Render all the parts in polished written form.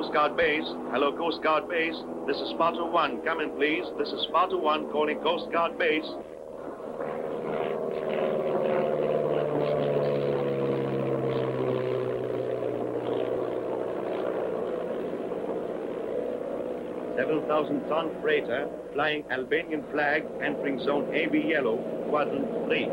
Coast Guard base. Hello, Coast Guard base. This is Sparta 1. Come in, please. This is Sparta 1 calling Coast Guard base. $7,000-ton freighter flying Albanian flag entering zone AB yellow, quadrant 3.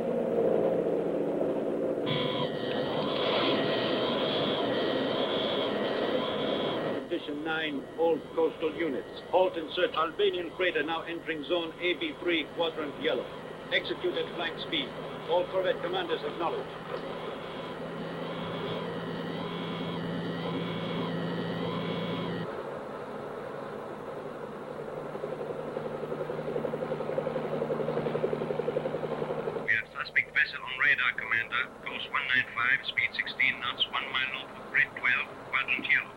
Condition 9, all coastal units. Halt and search Albanian freighter now entering zone AB3, quadrant yellow. Execute at flank speed. All corvette commanders acknowledge. Suspect vessel on radar, Commander. Course 195, speed 16 knots, 1 mile north of grid 12, quadrant yellow.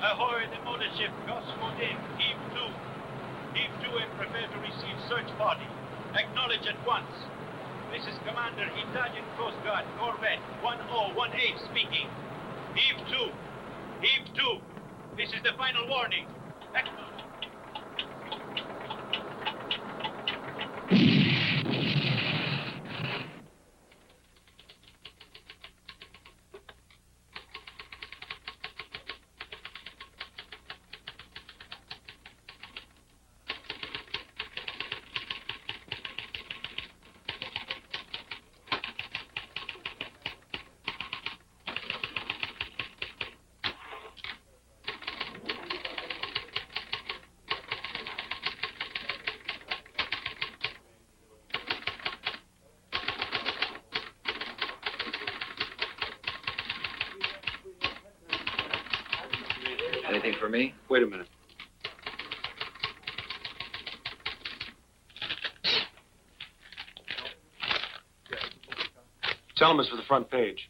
Ahoy, the mothership, Gosmodin, heave to. Heave to and prepare to receive search party. Acknowledge at once. This is Commander, Italian Coast Guard, Corvette, 1018 speaking. Heave to. Heave to. This is the final warning. Acknowledge. Anything for me? Wait a minute. Tell him it's for the front page.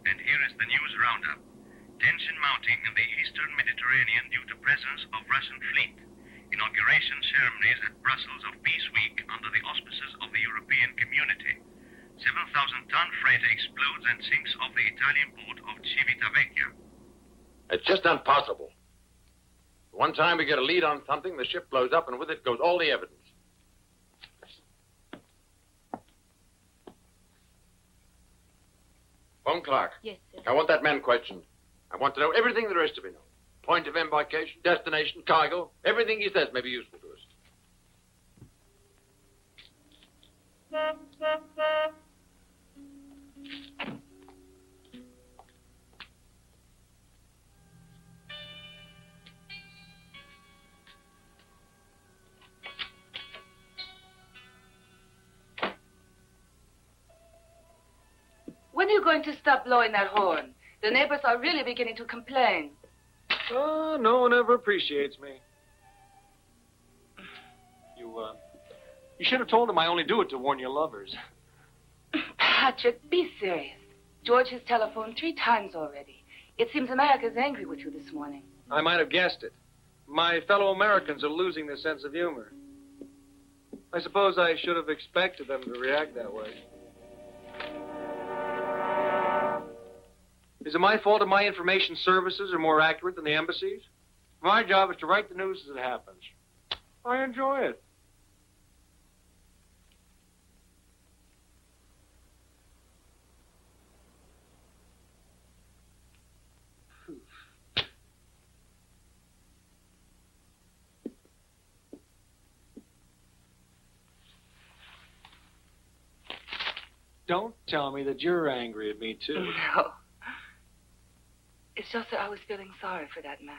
And here is the news roundup. Tension mounting in the eastern Mediterranean due to presence of Russian fleet. Inauguration ceremonies at Brussels of Peace Week under the auspices of the European Community. 7,000-ton freighter explodes and sinks off the Italian port of Civitavecchia. It's just not possible. One time we get a lead on something, the ship blows up, and with it goes all the evidence. Phone Clark. Yes, sir. I want that man questioned. I want to know everything there is to be known. Point of embarkation, destination, cargo. Everything he says may be useful to us. When are you going to stop blowing that horn? The neighbors are really beginning to complain. Oh, no one ever appreciates me. You should have told him I only do it to warn your lovers. Patrick, be serious. George has telephoned 3 times already. It seems America's angry with you this morning. I might have guessed it. My fellow Americans are losing their sense of humor. I suppose I should have expected them to react that way. Is it my fault that my information services are more accurate than the embassy's? My job is to write the news as it happens. I enjoy it. Don't tell me that you're angry at me, too. No. It's just that I was feeling sorry for that man.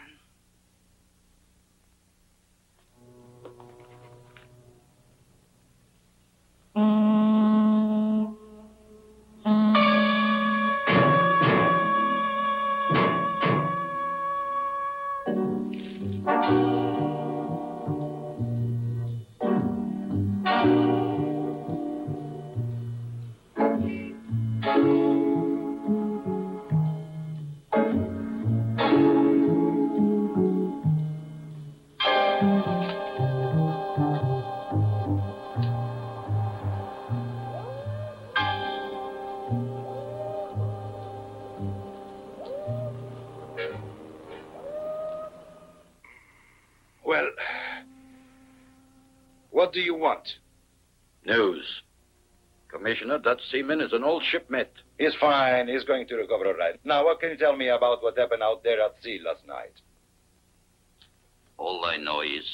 Well, what do you want? News. Commissioner, that seaman is an old shipmate. He's fine. He's going to recover all right. Now, what can you tell me about what happened out there at sea last night? All I know is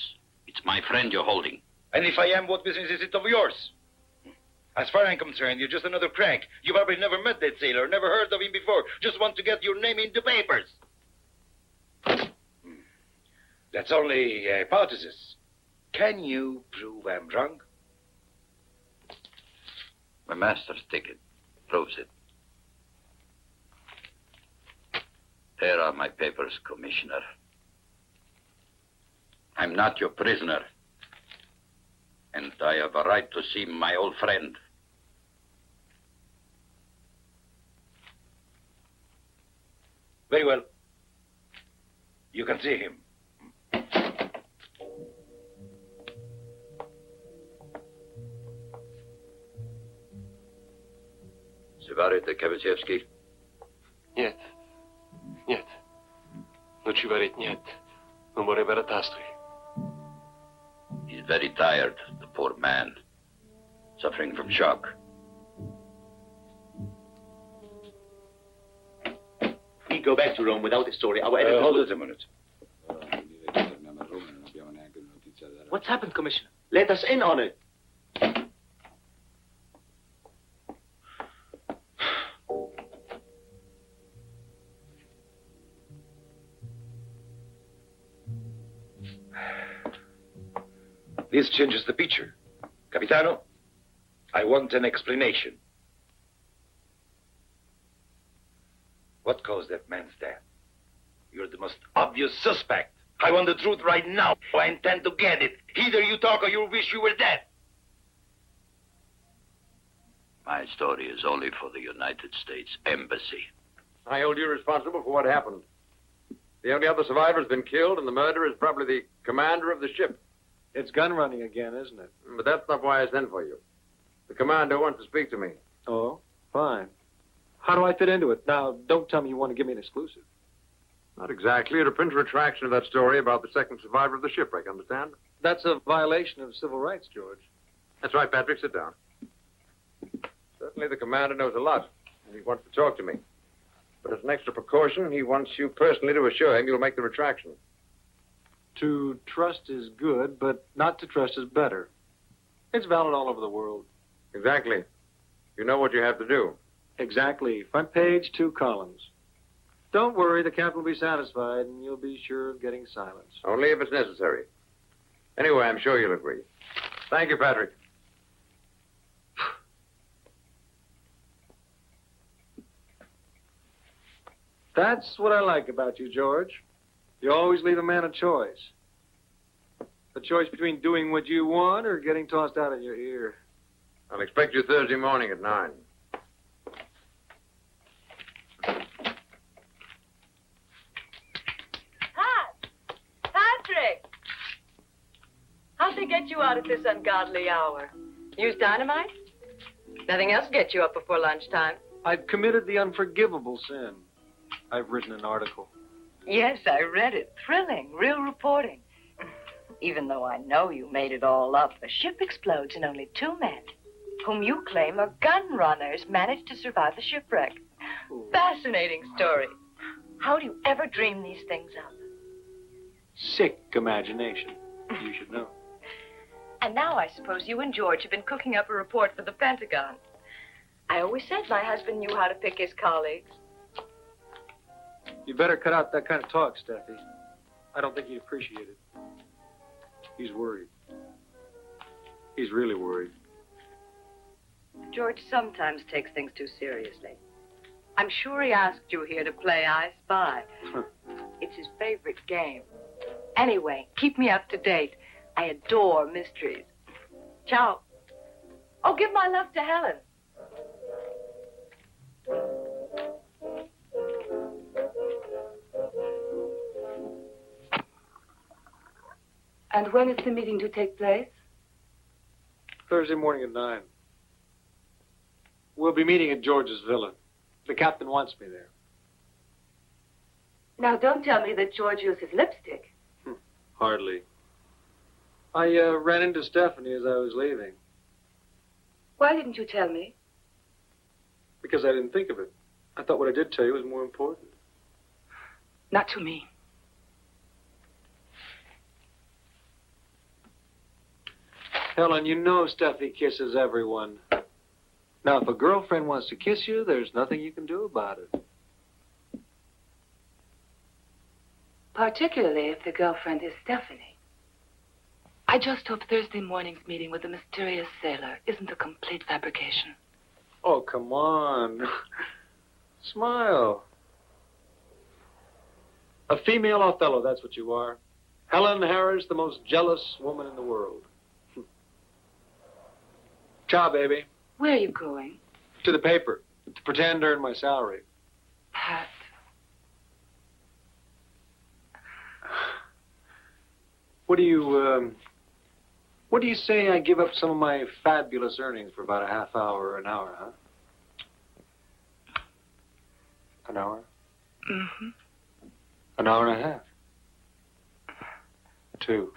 it's my friend you're holding. And if I am, what business is it of yours? As far as I'm concerned, you're just another crank. You probably never met that sailor, never heard of him before. Just want to get your name in the papers. That's only a hypothesis. Can you prove I'm wrong? My master's ticket proves it. Here are my papers, Commissioner. I'm not your prisoner. And I have a right to see my old friend. Very well. You can see him. Говорите, Кавичевский? Нет. Нет. Лучше говорить нет. Уморе Baratastri. He's very tired, the poor man. Suffering from shock. We go back to Rome without a story. Our editor... Hold it a minute. What's happened, Commissioner? Let us in on it. This changes the picture. Capitano, I want an explanation. What caused that man's death? You're the most obvious suspect. I want the truth right now. I intend to get it. Either you talk or you'll wish you were dead. My story is only for the United States Embassy. I hold you responsible for what happened. The only other survivor has been killed, and the murderer is probably the commander of the ship. It's gun running again, isn't it? But that's not why I sent for you. The commander wants to speak to me. Oh, fine. How do I fit into it? Now, don't tell me you want to give me an exclusive. Not exactly. To print a retraction of that story about the second survivor of the shipwreck, understand? That's a violation of civil rights, George. That's right, Patrick. Sit down. Certainly the commander knows a lot, and he wants to talk to me. But as an extra precaution, he wants you personally to assure him you'll make the retraction. To trust is good, but not to trust is better. It's valid all over the world. Exactly. You know what you have to do. Exactly. Front page, 2 columns. Don't worry, the captain will be satisfied, and you'll be sure of getting silence. Only if it's necessary. Anyway, I'm sure you'll agree. Thank you, Patrick. That's what I like about you, George. You always leave a man a choice. A choice between doing what you want or getting tossed out of your ear. I'll expect you Thursday morning at 9. Patrick! How'd they get you out at this ungodly hour? Use dynamite? Nothing else gets you up before lunchtime. I've committed the unforgivable sin. I've written an article. Yes, I read it. Thrilling, real reporting. Even though I know you made it all up, a ship explodes and only 2 men, whom you claim are gun runners, managed to survive the shipwreck. Ooh. Fascinating story. How do you ever dream these things up? Sick imagination. You should know. And now I suppose you and George have been cooking up a report for the Pentagon. I always said my husband knew how to pick his colleagues. You better cut out that kind of talk, Steffi. I don't think he'd appreciate it. He's worried. He's really worried. George sometimes takes things too seriously. I'm sure he asked you here to play I Spy. It's his favorite game. Anyway, keep me up to date. I adore mysteries. Ciao. Oh, give my love to Helen. And when is the meeting to take place? Thursday morning at 9. We'll be meeting at George's villa. The captain wants me there. Now, don't tell me that George uses lipstick. Hardly. I ran into Stephanie as I was leaving. Why didn't you tell me? Because I didn't think of it. I thought what I did tell you was more important. Not to me. Helen, you know Steffi kisses everyone. Now, if a girlfriend wants to kiss you, there's nothing you can do about it. Particularly if the girlfriend is Stephanie. I just hope Thursday morning's meeting with the mysterious sailor isn't a complete fabrication. Oh, come on. Smile. A female Othello, that's what you are. Helen Harris, the most jealous woman in the world. Ciao, baby. Where are you going? To the paper, to pretend to earn my salary. Pat. What do you say I give up some of my fabulous earnings for about a half hour or an hour, huh? An hour? Mm-hmm. An hour and a half? 2.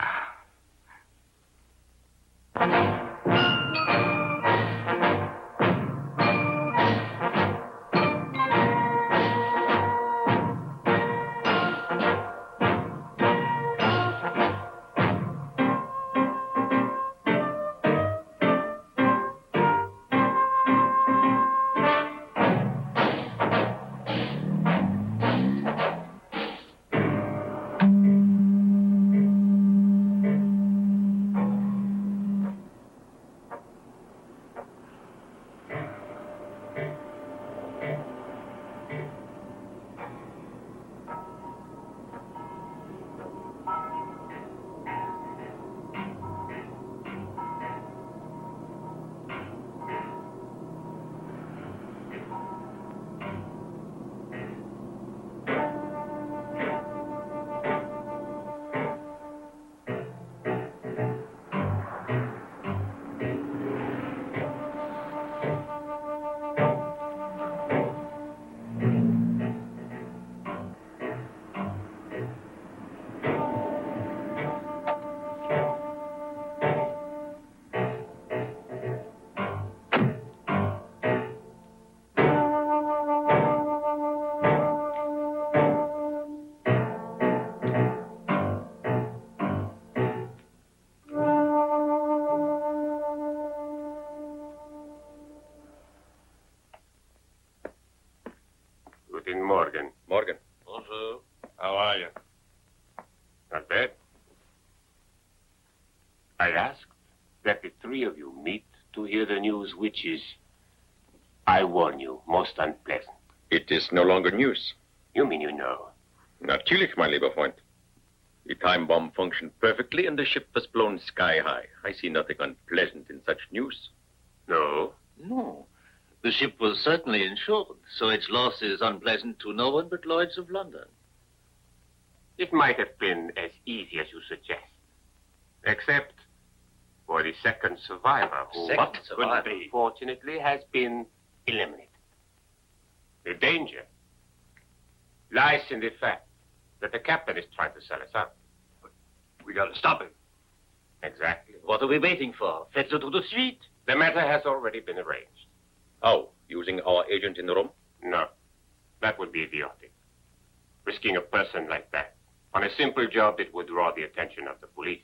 Guten Morgen. Morgan. Bonjour. How are you? Not bad. I asked that the three of you meet to hear the news, which is, I warn you, most unpleasant. It is no longer news. You mean you know? Natürlich, mein lieber Freund. The time bomb functioned perfectly and the ship was blown sky high. I see nothing unpleasant in such news. No? No. The ship was certainly insured, so its loss is unpleasant to no one but Lloyd's of London. It might have been as easy as you suggest. Except for the second survivor, who Second survivor? unfortunately has been eliminated. The danger lies in the fact that the captain is trying to sell us out. We gotta stop him. Exactly. What are we waiting for? Faites-le tout de suite. The matter has already been arranged. How? Using our agent in Rome? No, that would be idiotic. Risking a person like that on a simple job that would draw the attention of the police.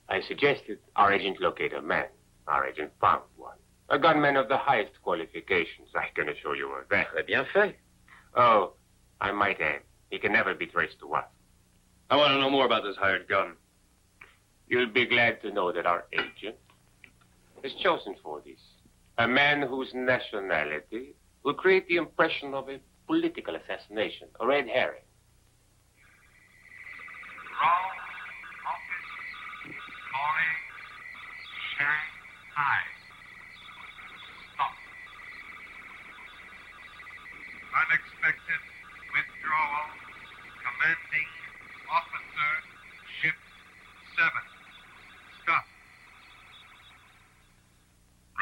I suggested our agent locate a man. Our agent found one. A gunman of the highest qualifications. I can assure you of that. Très bien fait. Oh, I might add, he can never be traced to us. I want to know more about this hired gun. You'll be glad to know that our agent is chosen for this. A man whose nationality will create the impression of a political assassination, a red herring. Rome, office, calling, Shanghai. Stop. Unexpected withdrawal, commanding officer, ship 7. Stop.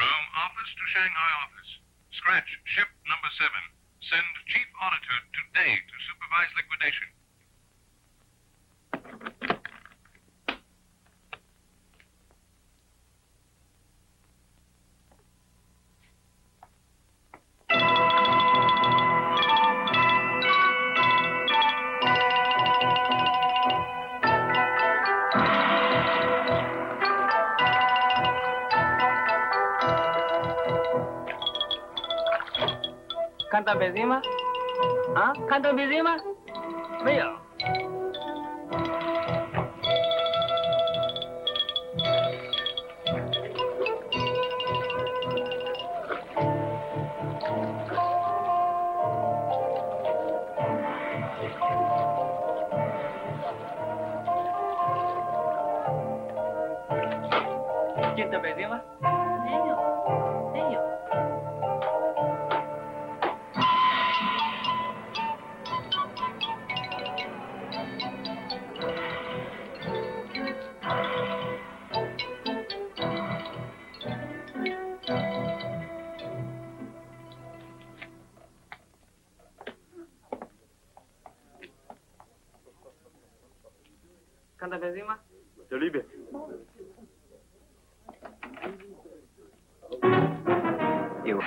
Rome office to Shanghai office. Scratch ship number 7. Send chief auditor today to supervise liquidation. Canta Benzema? Ah? Canta Benzema? 没有。Canta Benzema? 没有，没有。 Canta Benzema? Der Liebe. You.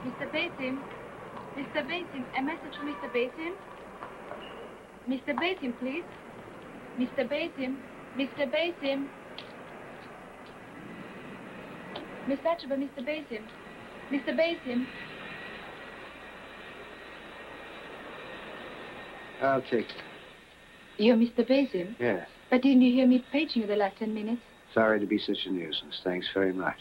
Mr. Basim? Mr. Basim, a message for Mr. Basim? Mr. Basim, please. Mr. Basim. Mr. Basim. Miss Thatcher, Mr. Basim. Mr. Basim. I'll take it. You're Mr. Basim? Yes. But didn't you hear me paging you the last 10 minutes? Sorry to be such a nuisance. Thanks very much.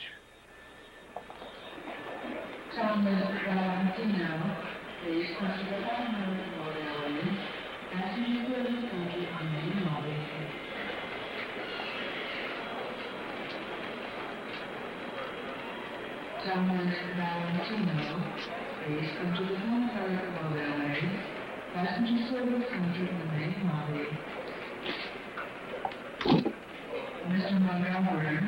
Mr. Montgomery,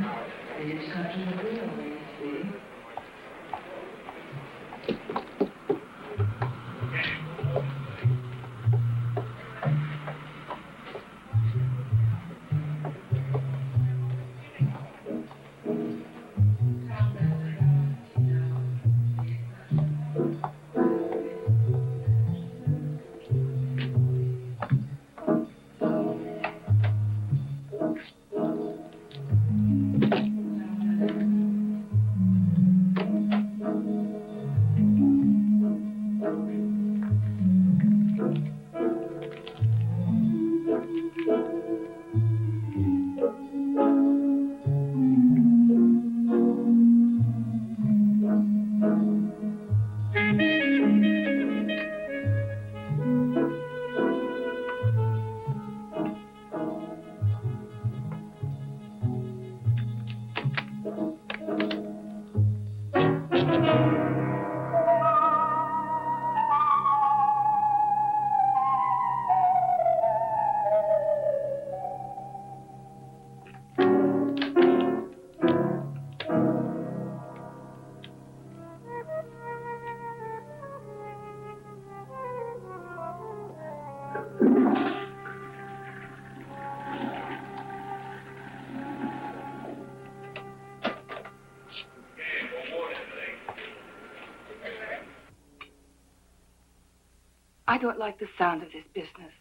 I don't like the sound of this business.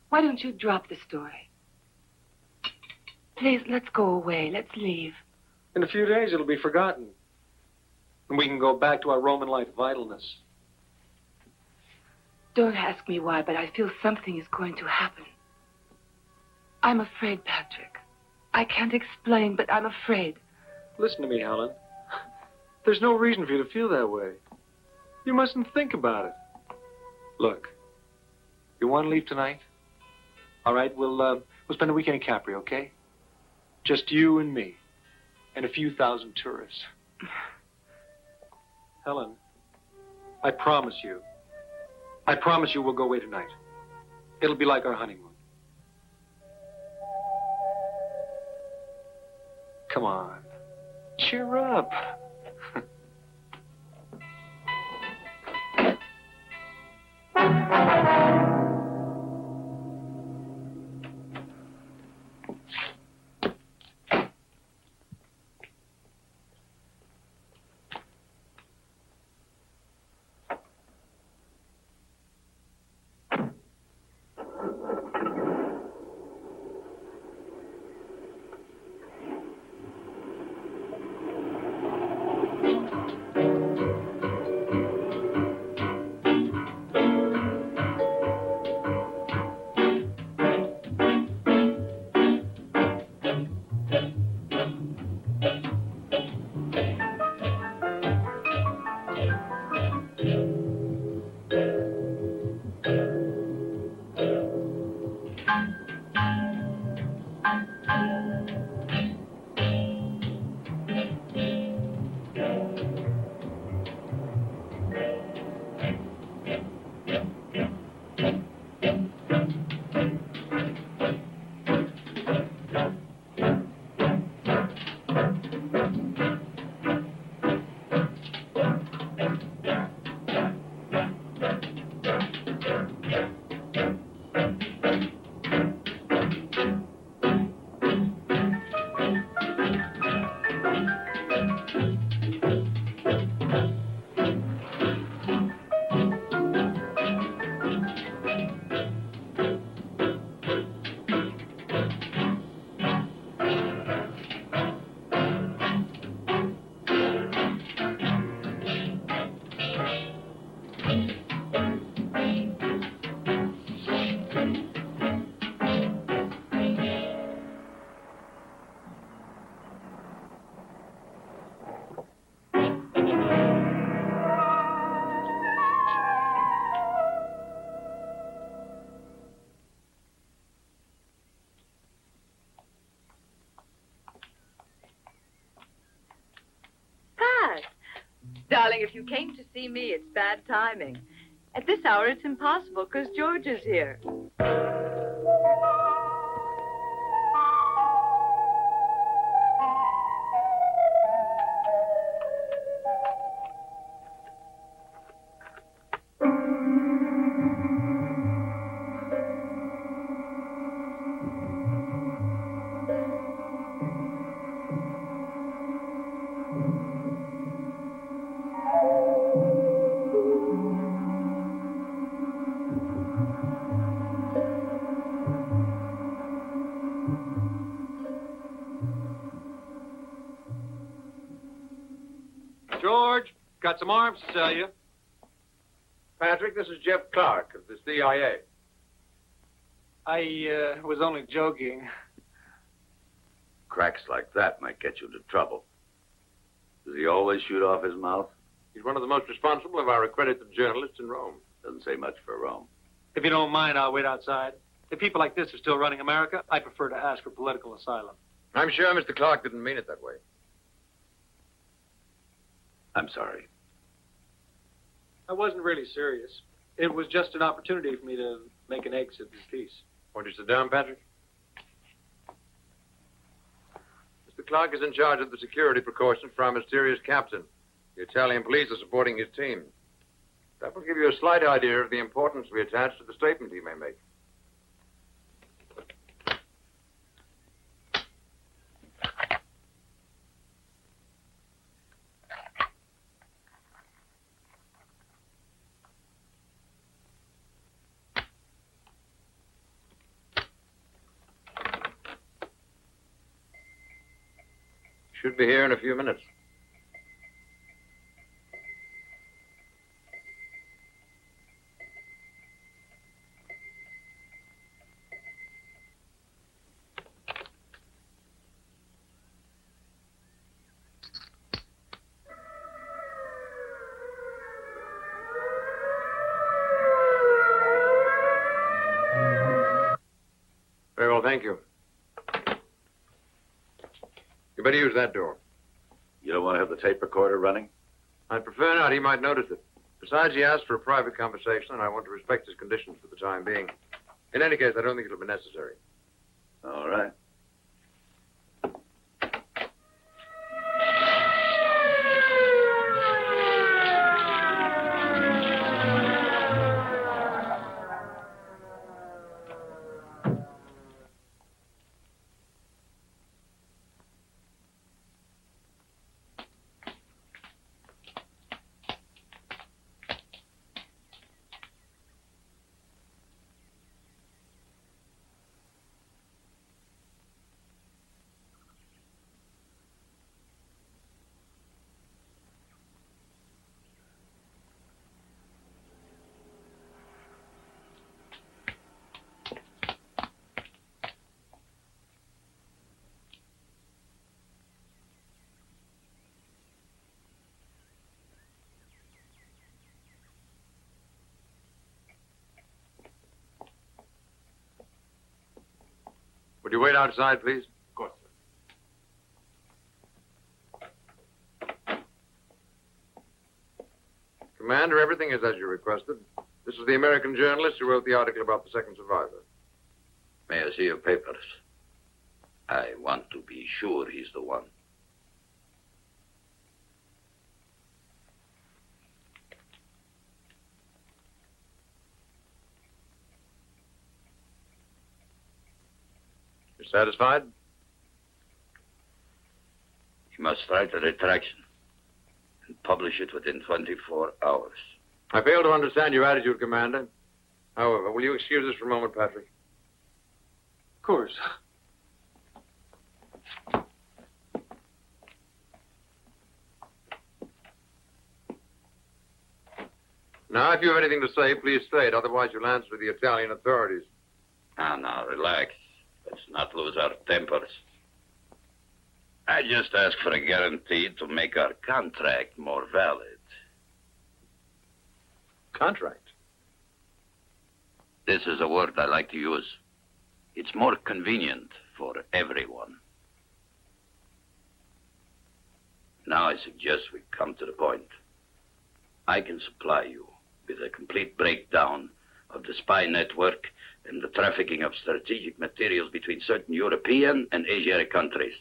Why don't you drop the story? Please, let's go away. Let's leave. In a few days, it'll be forgotten. And we can go back to our Roman-like vitalness. Don't ask me why, but I feel something is going to happen. I'm afraid, Patrick. I can't explain, but I'm afraid. Listen to me, Helen. There's no reason for you to feel that way. You mustn't think about it. Look, you want to leave tonight? All right, we'll spend the weekend in Capri, okay? Just you and me, and a few thousand tourists. Helen, I promise you we'll go away tonight. It'll be like our honeymoon. Come on, cheer up. Darling, if you came to see me, it's bad timing. At this hour, it's impossible, because George is here. George, got some arms to sell you. Patrick, this is Jeff Clark of the CIA. I was only joking. Cracks like that might get you into trouble. Does he always shoot off his mouth? He's one of the most responsible of our accredited journalists in Rome. Doesn't say much for Rome. If you don't mind, I'll wait outside. If people like this are still running America, I prefer to ask for political asylum. I'm sure Mr. Clark didn't mean it that way. I'm sorry. I wasn't really serious. It was just an opportunity for me to make an exit in peace. Won't you sit down, Patrick? Mr. Clark is in charge of the security precautions for our mysterious captain. The Italian police are supporting his team. That will give you a slight idea of the importance we attach to the statement he may make. Should be here in a few minutes. Very well, thank you. You better use that door. You don't want to have the tape recorder running? I'd prefer not. He might notice it. Besides, he asked for a private conversation, and I want to respect his conditions for the time being. In any case, I don't think it'll be necessary. All right. Would you wait outside, please? Of course, sir. Commander, everything is as you requested. This is the American journalist who wrote the article about the second survivor. May I see your papers? I want to be sure he's the one. You're satisfied? He must write a retraction and publish it within 24 hours. I fail to understand your attitude, Commander. However, will you excuse us for a moment, Patrick? Of course. Now, if you have anything to say, please say it. Otherwise, you'll answer to the Italian authorities. Now, relax. Let's not lose our tempers. I just asked for a guarantee to make our contract more valid. Contract? This is a word I like to use. It's more convenient for everyone. Now I suggest we come to the point. I can supply you with a complete breakdown of the spy network and the trafficking of strategic materials between certain European and Asiatic countries.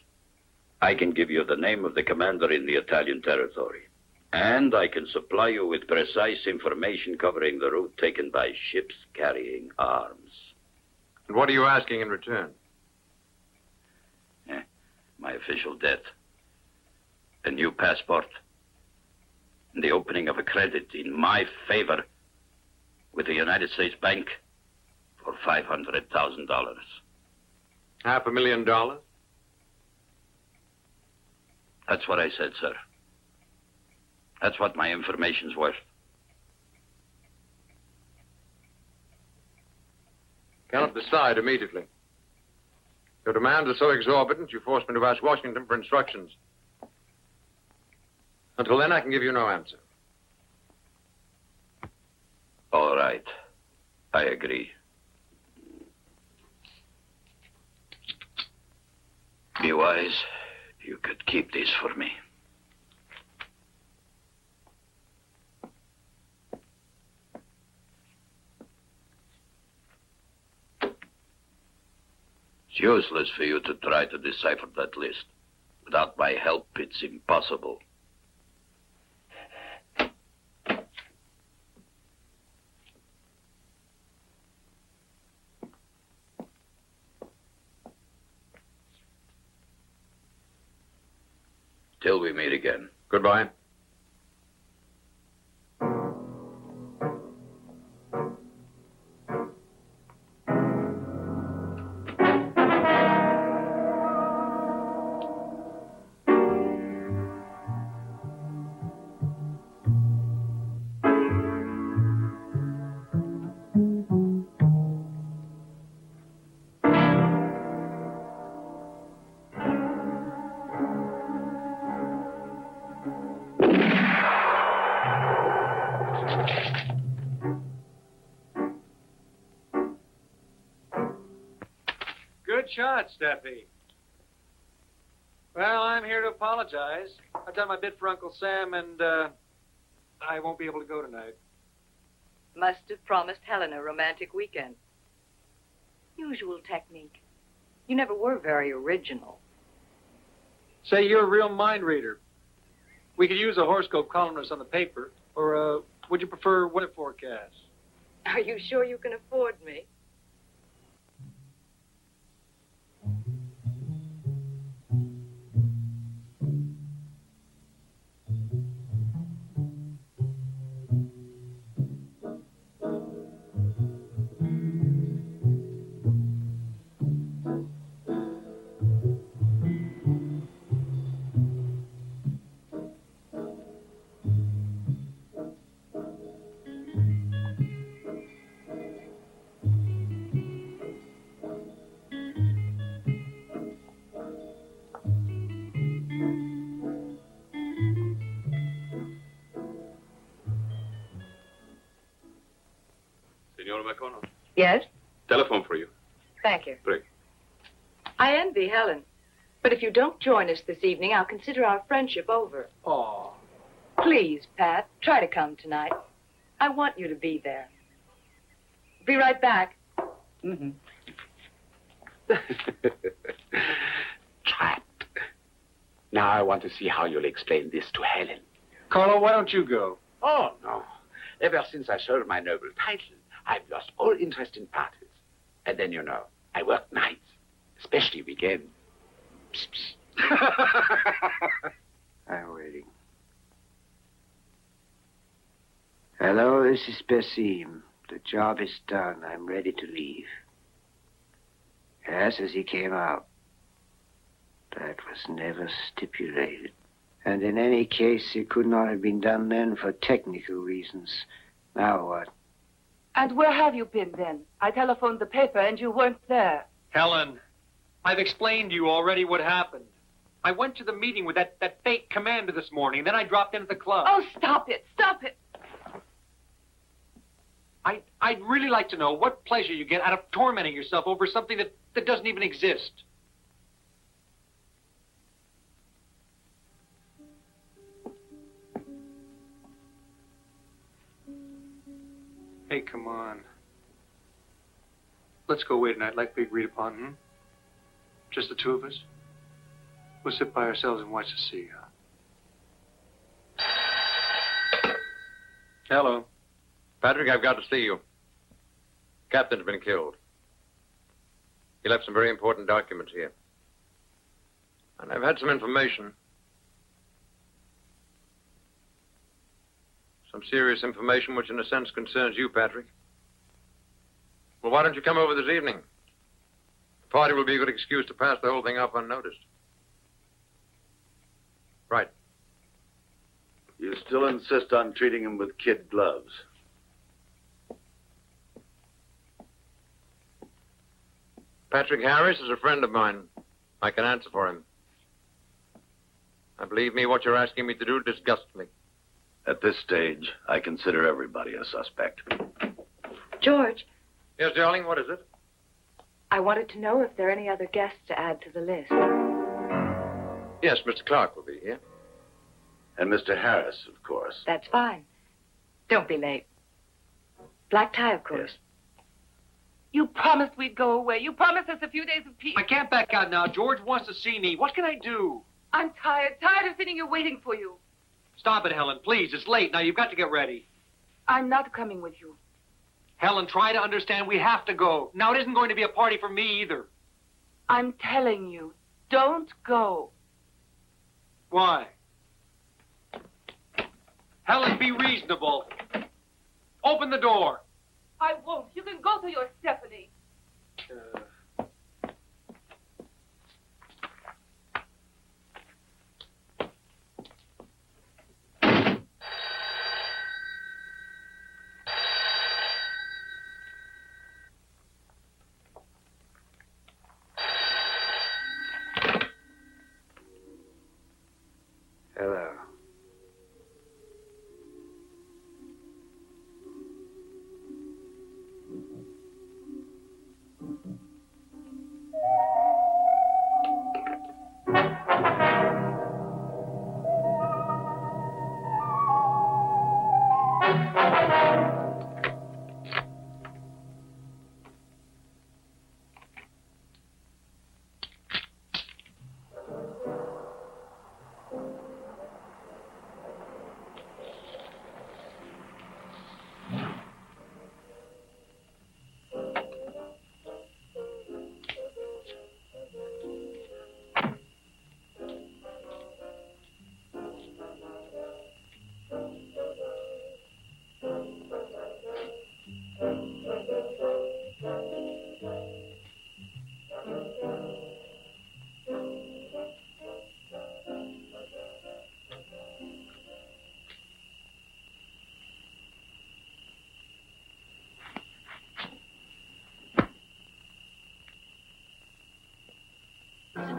I can give you the name of the commander in the Italian territory. And I can supply you with precise information covering the route taken by ships carrying arms. And what are you asking in return? My official debt. A new passport. And the opening of a credit in my favor with the United States Bank for $500,000. $500,000? That's what I said, sir. That's what my information's worth. Cannot decide immediately. Your demands are so exorbitant, you force me to ask Washington for instructions. Until then, I can give you no answer. All right. I agree. Be wise. You could keep these for me. It's useless for you to try to decipher that list. Without my help, it's impossible. Till we meet again. Goodbye. Good shot, Steffi. Well, I'm here to apologize. I've done my bit for Uncle Sam, and I won't be able to go tonight. Must have promised Helen a romantic weekend. Usual technique. You never were very original. Say you're a real mind reader. We could use a horoscope columnist on the paper, or would you prefer weather forecasts? Are you sure you can afford me? Signora McConnell. Yes? Telephone for you. Thank you. Prego. I envy Helen. But if you don't join us this evening, I'll consider our friendship over. Oh. Please, Pat, try to come tonight. I want you to be there. Be right back. Mm-hmm. Trapped. Now I want to see how you'll explain this to Helen. Carlo, why don't you go? Oh, no. Ever since I sold my noble title, I've lost all interest in parties. And then, you know, I work nights, especially weekends. Psst, psst. I'm waiting. Hello, this is Basim. The job is done. I'm ready to leave. Yes, as he came out. That was never stipulated. And in any case, it could not have been done then for technical reasons. Now what? And where have you been then? I telephoned the paper and you weren't there. Helen, I've explained to you already what happened. I went to the meeting with that fake commander this morning, then I dropped into the club. Oh, stop it! Stop it! I'd really like to know what pleasure you get out of tormenting yourself over something that doesn't even exist. Hey, come on. Let's go away tonight like we agreed upon, hmm? Just the two of us? We'll sit by ourselves and watch the sea, huh? Hello. Patrick, I've got to see you. Captain's been killed. He left some very important documents here. And I've had some information. Some serious information which in a sense concerns you, Patrick. Well, why don't you come over this evening? The party will be a good excuse to pass the whole thing off unnoticed. Right. Yes, still insist on treating him with kid gloves? Patrick Harris is a friend of mine. I can answer for him. And believe me, what you're asking me to do disgusts me. At this stage, I consider everybody a suspect. George, Yes, darling, what is it? I wanted to know if there are any other guests to add to the list. Yes, Mr. Clark will be here. And Mr. Harris, of course. That's fine. Don't be late. Black tie, of course. You promised we'd go away. You promised us a few days of peace. I can't back out now. George wants to see me. What can I do? I'm tired of sitting here waiting for you. Stop it, Helen, please. It's late. Now you've got to get ready. I'm not coming with you. Helen, try to understand. We have to go. Now, it isn't going to be a party for me either. I'm telling you, don't go. Why? Helen, be reasonable. Open the door. I won't. You can go to your Stephanie. Hello.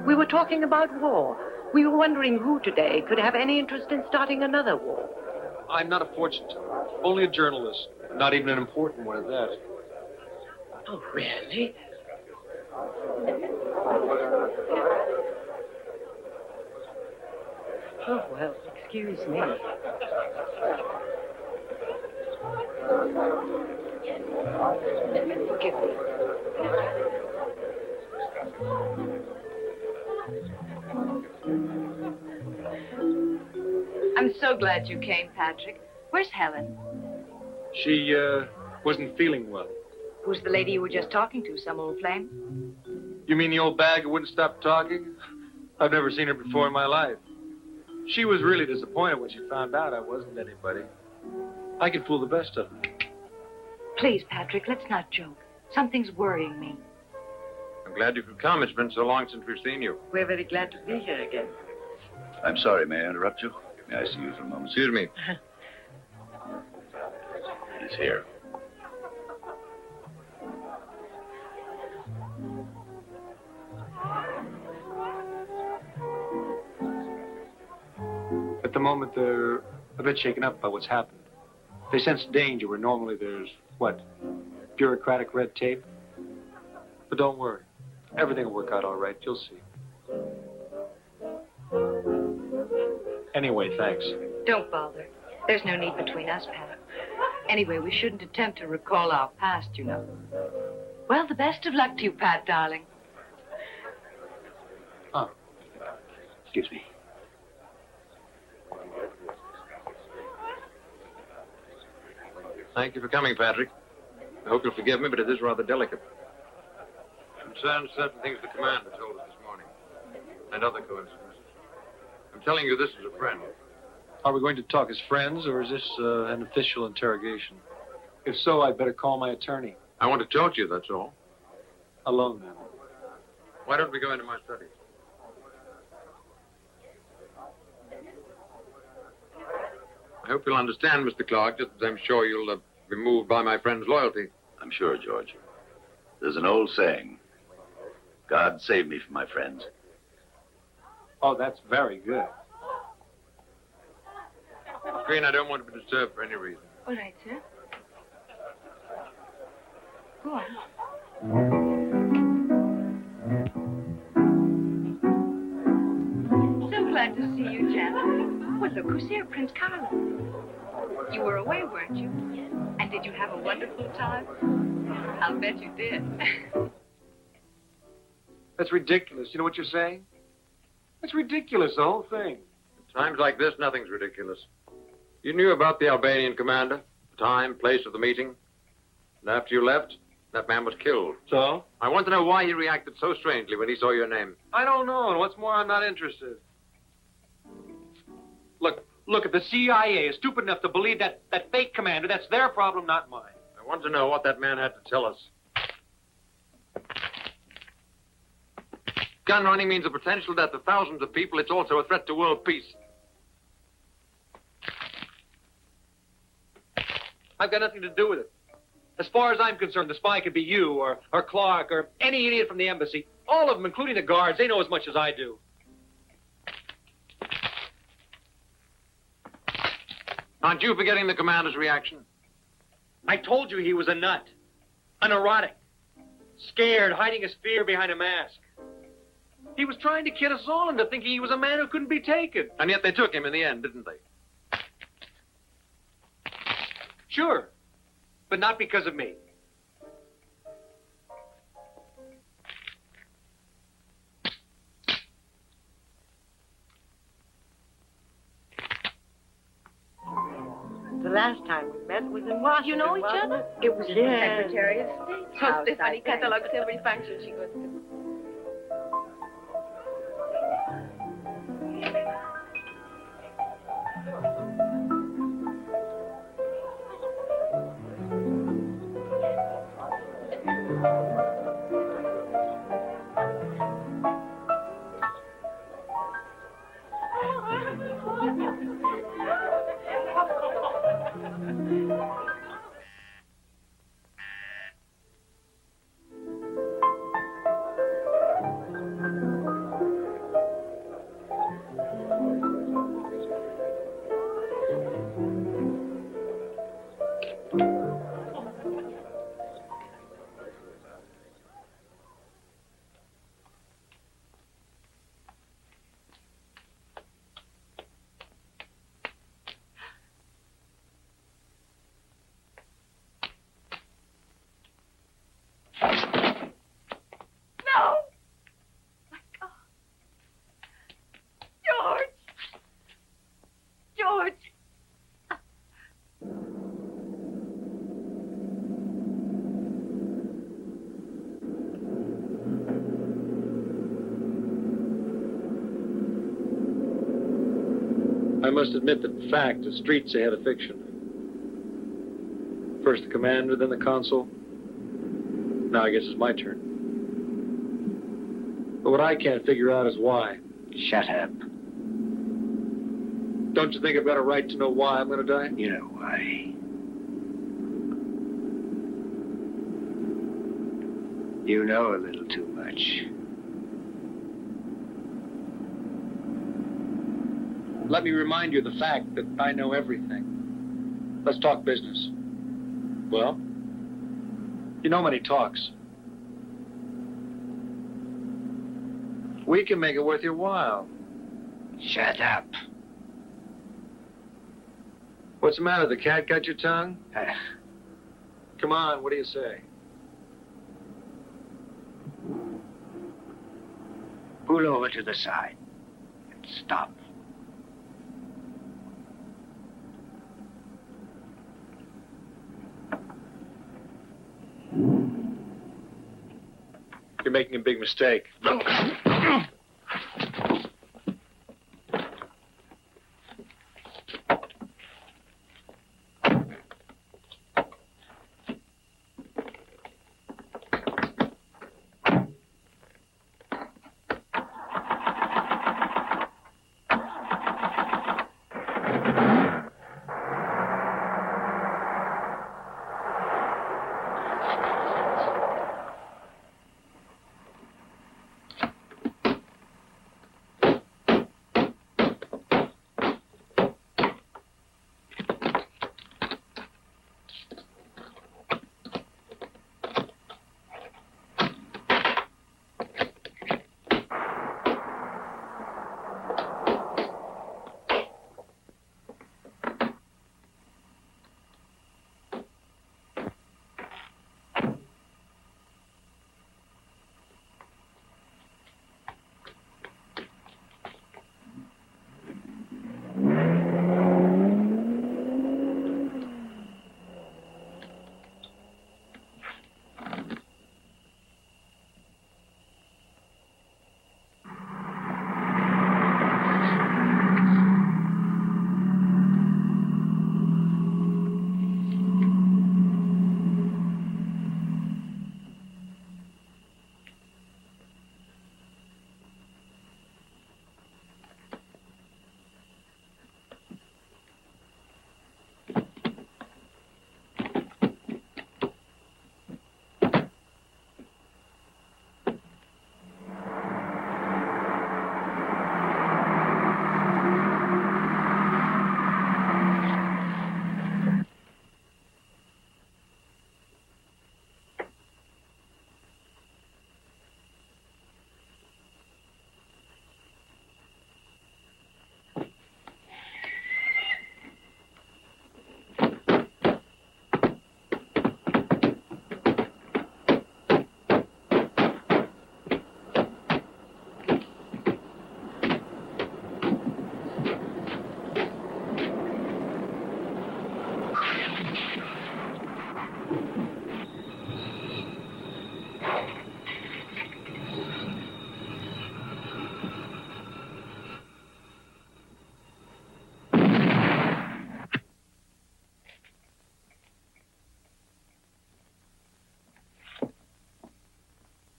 We were talking about war. We were wondering who today could have any interest in starting another war. I'm not a fortune teller. Only a journalist. Not even an important one at that. Oh, really? Oh, well, excuse me. Forgive me. I'm so glad you came, Patrick. Where's Helen? She, wasn't feeling well. Who's the lady you were just talking to? Some old flame? You mean the old bag who wouldn't stop talking? I've never seen her before in my life. She was really disappointed when she found out I wasn't anybody. I can fool the best of them. Please, Patrick, let's not joke. Something's worrying me. I'm glad you could come. It's been so long since we've seen you. We're very glad to be here again. I'm sorry, may I interrupt you? May I see you for a moment? Excuse me. He's here. At the moment, they're a bit shaken up by what's happened. They sense danger where normally there's, what, bureaucratic red tape? But don't worry. Everything will work out all right. You'll see. Anyway, thanks. Don't bother. There's no need between us, Pat. Anyway, we shouldn't attempt to recall our past, you know. Well, the best of luck to you, Pat, darling. Oh. Excuse me. Thank you for coming, Patrick. I hope you'll forgive me, but it is rather delicate. Concerns certain things the commander told us this morning, and other coincidences. I'm telling you this as a friend. Are we going to talk as friends, or is this an official interrogation? If so, I'd better call my attorney. I want to talk to you, that's all. Alone, then. Why don't we go into my study? I hope you'll understand, Mr. Clark, just as I'm sure you'll be moved by my friend's loyalty. I'm sure, George. There's an old saying, God save me from my friends. Oh, that's very good. Green, I don't want to be disturbed for any reason. All right, sir. Go on. So glad to see you, Janet. Well, look who's here, Prince Carlos. You were away, weren't you? Yes. And did you have a wonderful time? I'll bet you did. That's ridiculous. You know what you're saying? That's ridiculous, the whole thing. At times like this, nothing's ridiculous. You knew about the Albanian commander, the time, place of the meeting. And after you left, that man was killed. So? I want to know why he reacted so strangely when he saw your name. I don't know, and what's more, I'm not interested. Look, if the CIA is stupid enough to believe that fake commander, that's their problem, not mine. I want to know what that man had to tell us. Gun running means the potential death of thousands of people. It's also a threat to world peace. I've got nothing to do with it. As far as I'm concerned, the spy could be you or Clark or any idiot from the embassy. All of them, including the guards, they know as much as I do. Aren't you forgetting the commander's reaction? I told you he was a nut. A neurotic. Scared, hiding his fear behind a mask. He was trying to kid us all into thinking he was a man who couldn't be taken. And yet they took him in the end, didn't they? Sure. But not because of me. The last time we met was in Washington. You know each other? It was at the Secretary of State's house. Stephanie catalogs every function she goes to. I must admit that fact is streets ahead of fiction. First the commander, then the consul. Now I guess it's my turn. But what I can't figure out is why. Shut up. Don't you think I've got a right to know why I'm going to die? You know why. You know a little too much. Let me remind you of the fact that I know everything. Let's talk business. Well, you know money talks. We can make it worth your while. Shut up. What's the matter? The cat got your tongue? Come on, what do you say? Pull over to the side and stop. You're making a big mistake.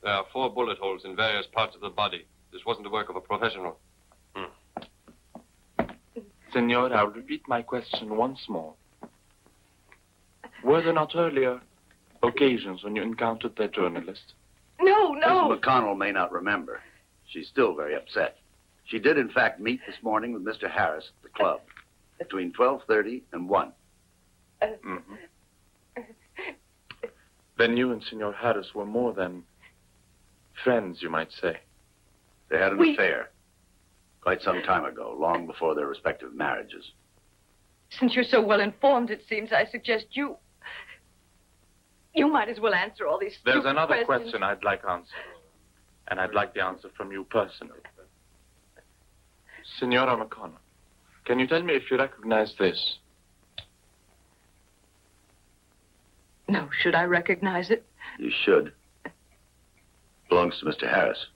There are 4 bullet holes in various parts of the body. This wasn't the work of a professional. Senor, I'll repeat my question once more. Were there not earlier occasions when you encountered that journalist? No. Mrs. McConnell may not remember. She's still very upset. She did, in fact, meet this morning with Mr. Harris at the club between 12:30 and 1. Then you and Senor Harris were more than friends, you might say. They had an affair quite some time ago, long before their respective marriages. Since you're so well informed, it seems, I suggest you might as well answer all these stupid There's another questions. question I'd like answered. And I'd like the answer from you personally. Senora McConnell, can you tell me if you recognize this? No, should I recognize it? You should. Belongs to Mr. Harris.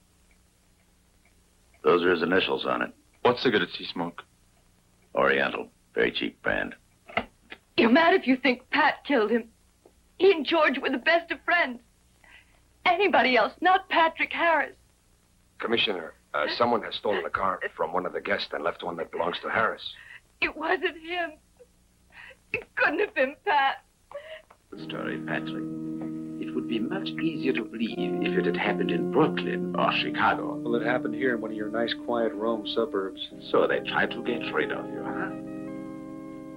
Those are his initials on it. What cigarettes he smoke? Oriental. Very cheap brand. You're mad if you think Pat killed him. He and George were the best of friends. Anybody else, not Patrick Harris. Commissioner, someone has stolen a car from one of the guests and left one that belongs to Harris. It wasn't him. It couldn't have been Pat. Good story, Patrick. It would be much easier to believe if it had happened in Brooklyn or Chicago. Well, it happened here in one of your nice, quiet Rome suburbs. So they tried to get rid of you, huh?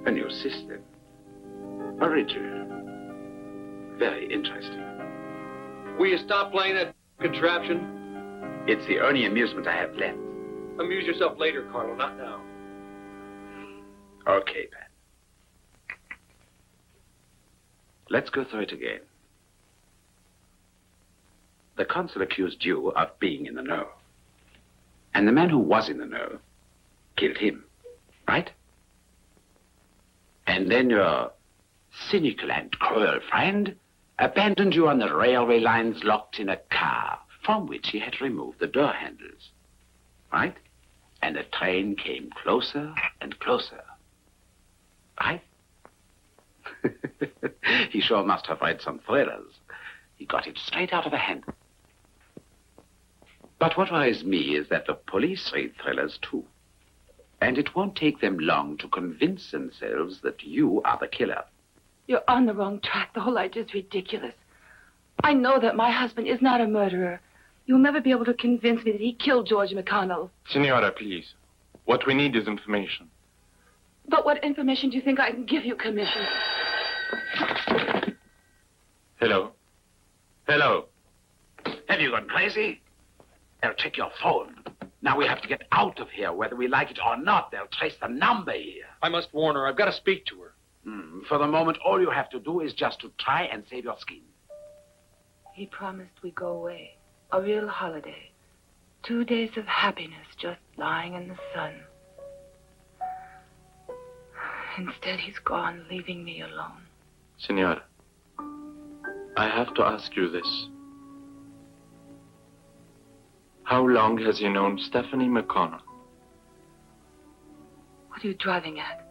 A new system. Original. Very interesting. Will you stop playing that contraption? It's the only amusement I have left. Amuse yourself later, Carlo, not now. Okay, Pat. Let's go through it again. The consul accused you of being in the know. And the man who was in the know killed him, right? And then your cynical and cruel friend abandoned you on the railway lines locked in a car from which he had removed the door handles, right? And the train came closer and closer, right? He sure must have read some thrillers. He got it straight out of a hand. But what worries me is that the police read thrillers too. And it won't take them long to convince themselves that you are the killer. You're on the wrong track. The whole idea is ridiculous. I know that my husband is not a murderer. You'll never be able to convince me that he killed George McConnell. Senora, please. What we need is information. But what information do you think I can give you, Commissioner? Hello? Hello? Have you gone crazy? They'll check your phone. Now we have to get out of here, whether we like it or not. They'll trace the number here. I must warn her. I've got to speak to her. For the moment, all you have to do is just to try and save your skin. He promised we'd go away. A real holiday. 2 days of happiness just lying in the sun. Instead, he's gone, leaving me alone. Senora, I have to ask you this. How long has he known Stephanie McConnell? What are you driving at?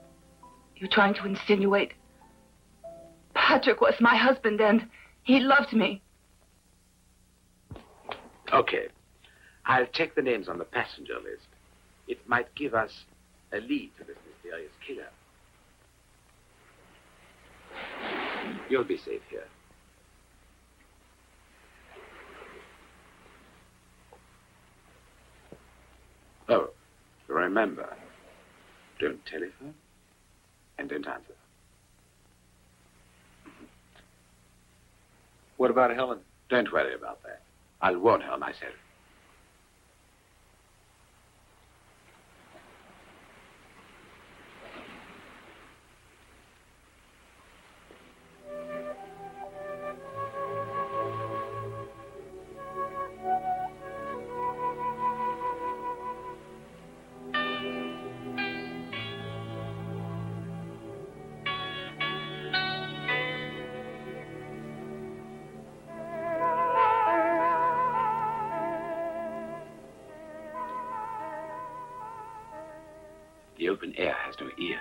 You trying to insinuate? Patrick was my husband and he loved me. Okay. I'll check the names on the passenger list. It might give us a lead to this mysterious killer. You'll be safe here. Oh, remember, don't telephone and don't answer. What about Helen? Don't worry about that. I'll warn her myself. The open air has no ears.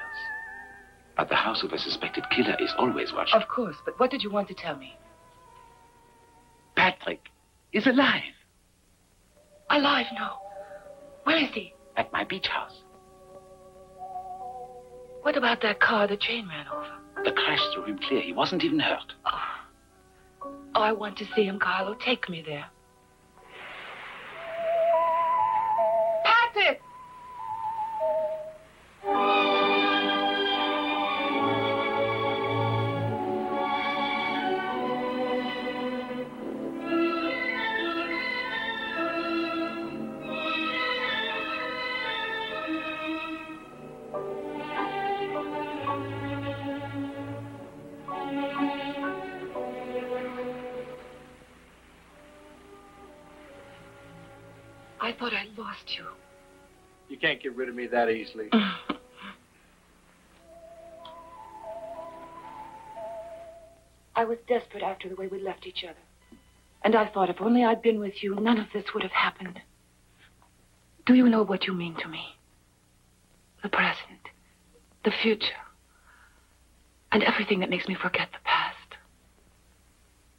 But the house of a suspected killer is always watching. Of course, but what did you want to tell me? Patrick is alive. Alive? No. Where is he? At my beach house. What about that car the train ran over? The crash threw him clear. He wasn't even hurt. Oh, I want to see him, Carlo. Take me there. Patrick! I thought I'd lost you. You can't get rid of me that easily. I was desperate after the way we left each other. And I thought if only I'd been with you, none of this would have happened. Do you know what you mean to me? The present, the future, and everything that makes me forget the past.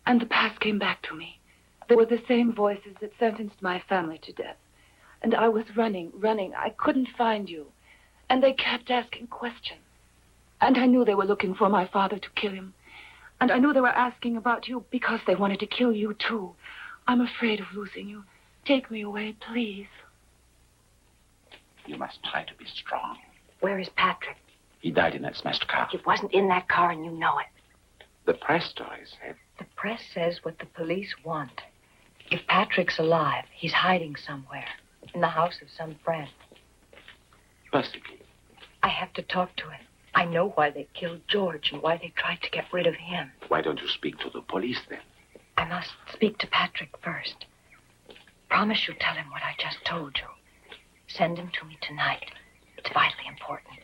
And the past came back to me. There were the same voices that sentenced my family to death. And I was running. I couldn't find you. And they kept asking questions. And I knew they were looking for my father to kill him. And I knew they were asking about you because they wanted to kill you, too. I'm afraid of losing you. Take me away, please. You must try to be strong. Where is Patrick? He died in that smashed car. He wasn't in that car, and you know it. The press story said. The press says what the police want. If Patrick's alive, he's hiding somewhere. In the house of some friend. Possibly. I have to talk to him. I know why they killed George and why they tried to get rid of him. Why don't you speak to the police then? I must speak to Patrick first. Promise you'll tell him what I just told you. Send him to me tonight. It's vitally important.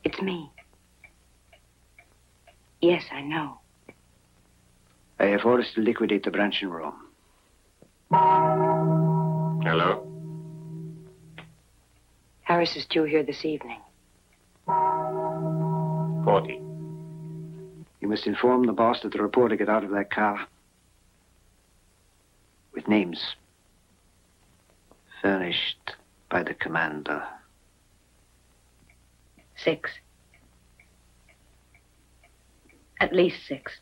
It's me. Yes, I know. I have orders to liquidate the branch in Rome. Hello? Harris is due here this evening. 40. You must inform the boss that the reporter get out of that car. With names. Furnished by the commander. 6. At least 6.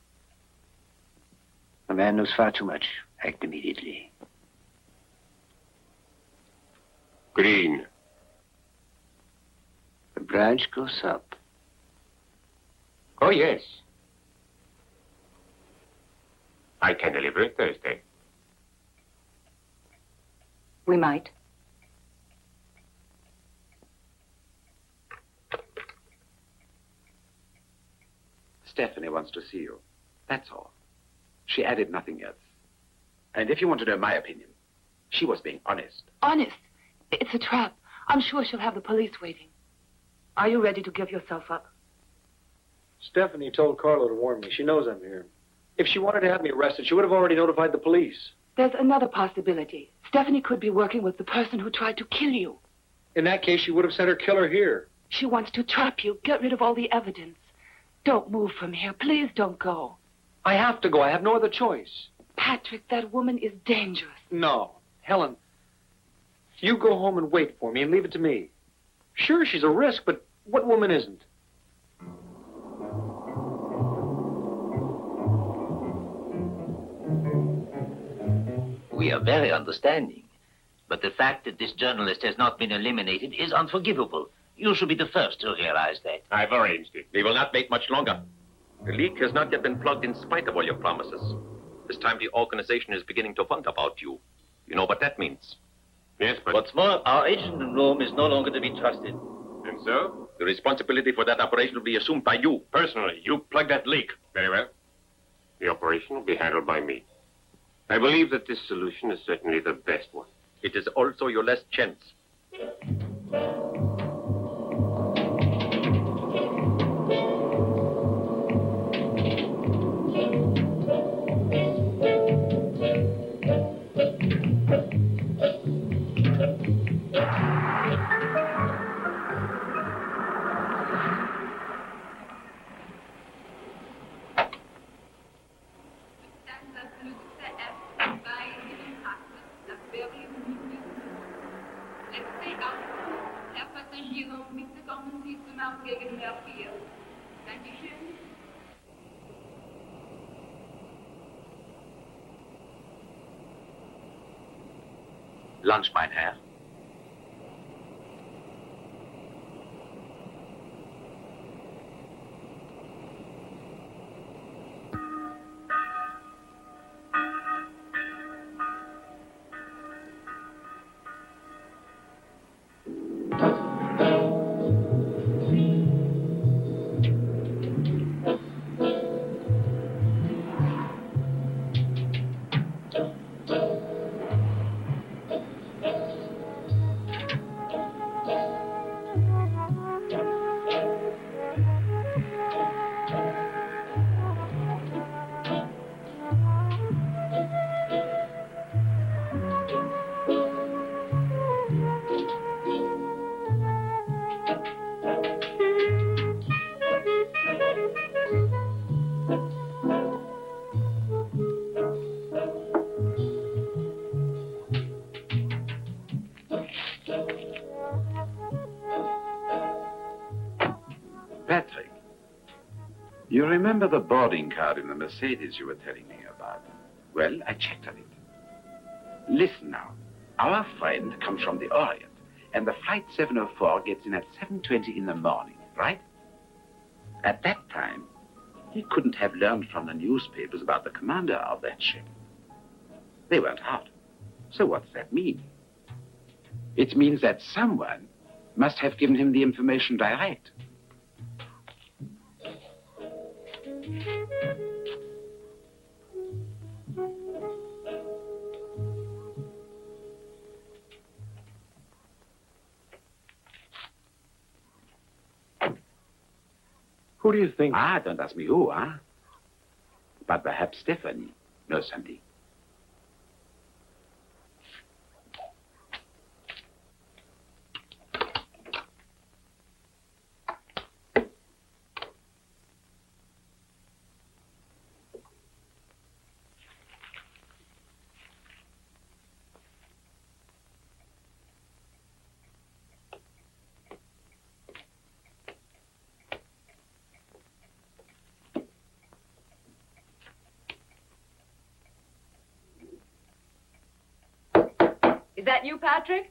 The man knows far too much. Act immediately. Green. The branch goes up. Oh, yes. I can deliver it Thursday. We might. Stephanie wants to see you. That's all. She added nothing else. And if you want to know my opinion, she was being honest. Honest? It's a trap. I'm sure she'll have the police waiting. Are you ready to give yourself up? Stephanie told Carlo to warn me. She knows I'm here. If she wanted to have me arrested, she would have already notified the police. There's another possibility. Stephanie could be working with the person who tried to kill you. In that case, she would have sent her killer here. She wants to trap you, get rid of all the evidence. Don't move from here. Please don't go. I have to go. I have no other choice. Patrick, that woman is dangerous. No. Helen, you go home and wait for me and leave it to me. Sure, she's a risk, but what woman isn't? We are very understanding. But the fact that this journalist has not been eliminated is unforgivable. You should be the first to realize that. I've arranged it. We will not wait much longer. The leak has not yet been plugged in spite of all your promises. This time the organization is beginning to wonder about you. You know what that means. Yes, but... What's more, our agent in Rome is no longer to be trusted. And so? The responsibility for that operation will be assumed by you. Personally, you plug that leak. Very well. The operation will be handled by me. I believe that this solution is certainly the best one. It is also your last chance. Lunch, mein Herr. Patrick, you remember the boarding card in the Mercedes you were telling me about? Well, I checked on it. Listen now. Our friend comes from the Orient, and the flight 704 gets in at 7:20 in the morning, right? At that time, he couldn't have learned from the newspapers about the commander of that ship. They weren't out. So what's that mean? It means that someone must have given him the information direct. Who do you think? Ah, don't ask me who, huh? But perhaps Stephanie knows something. Is that you, Patrick?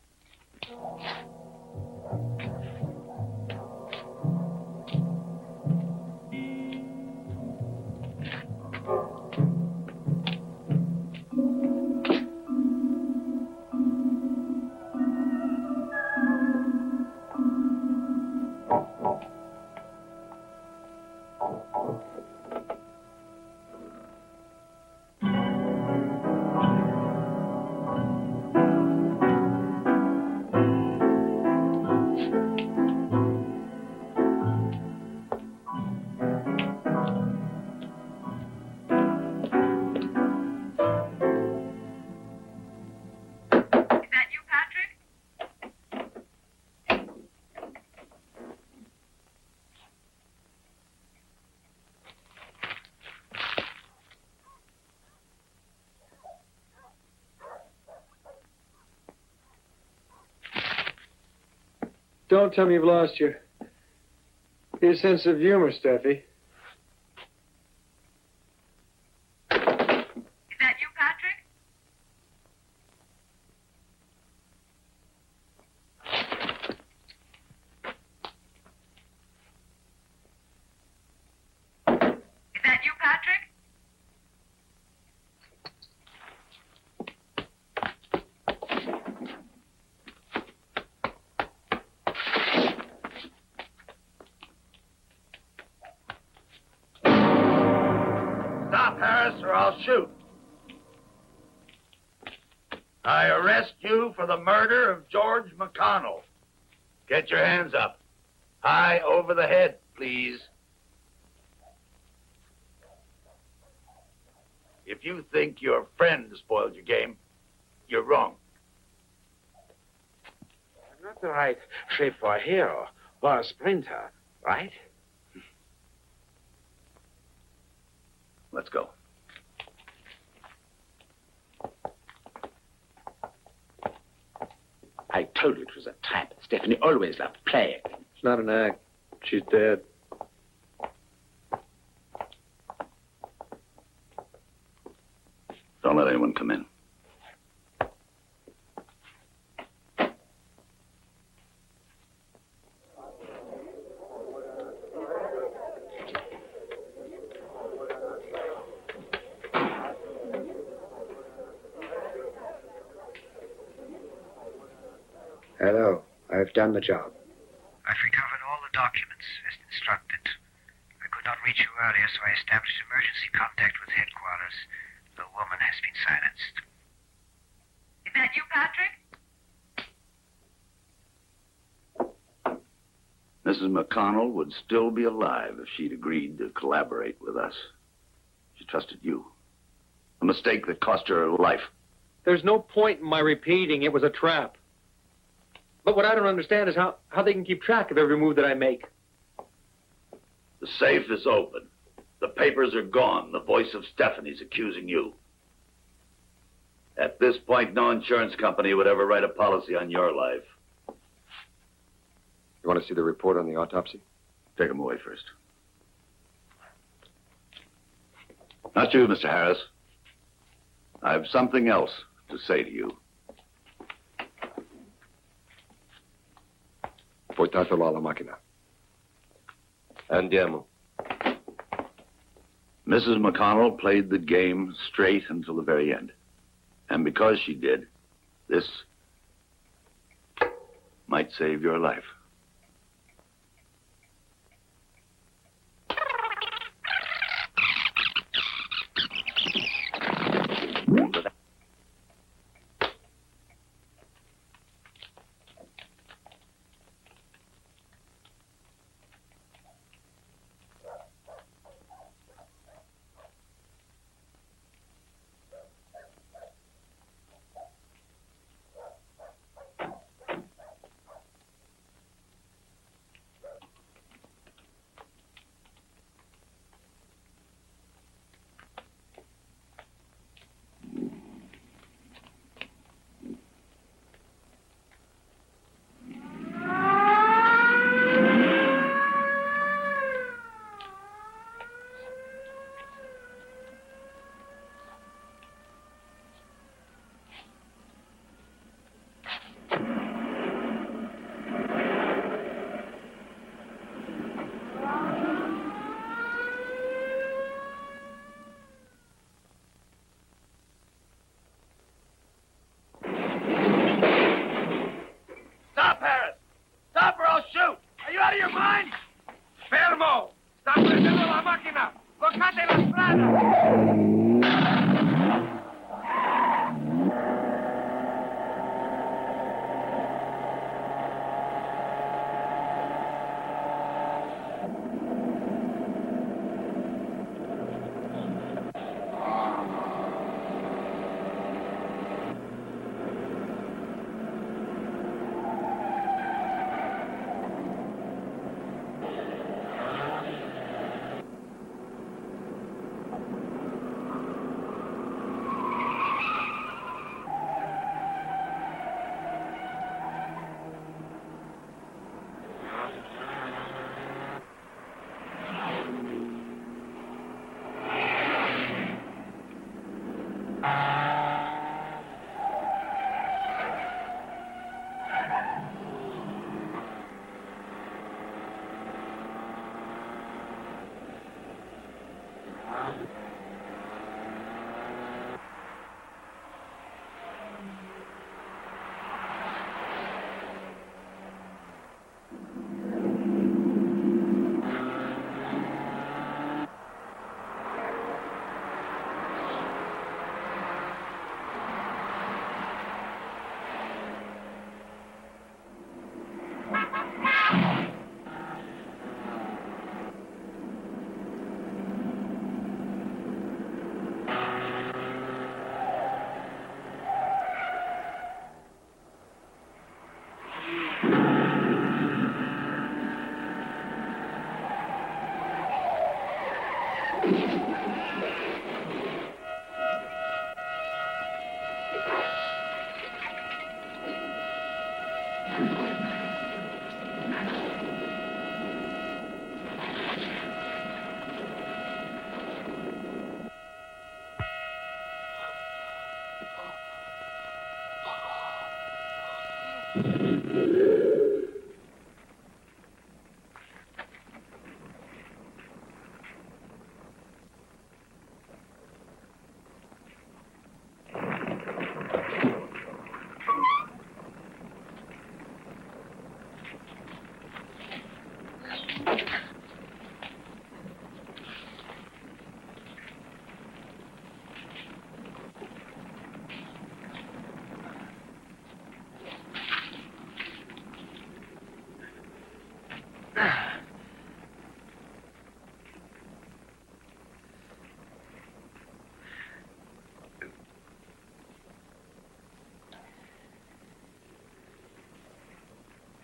Don't tell me you've lost your sense of humor, Steffi. Is that you, Patrick? shoot. I arrest you for the murder of George McConnell. Get your hands up. High over the head, please. If you think your friend spoiled your game, you're wrong. I'm not the right shape for a hero or a sprinter, right? Let's go. I told you it was a trap. Stephanie always loved playing. It's not an act. She's dead. Don't let anyone come in. Hello. I've done the job. I've recovered all the documents as instructed. I could not reach you earlier, so I established emergency contact with headquarters. The woman has been silenced. Is that you, Patrick? Mrs. McConnell would still be alive if she'd agreed to collaborate with us. She trusted you. A mistake that cost her her life. There's no point in my repeating it was a trap. But what I don't understand is how they can keep track of every move that I make. The safe is open. The papers are gone. The voice of Stephanie's accusing you. At this point, no insurance company would ever write a policy on your life. You want to see the report on the autopsy? Take him away first. Not you, Mr. Harris. I have something else to say to you. Portatelo alla macchina. Andiamo. Mrs. McConnell played the game straight until the very end. And because she did, this might save your life.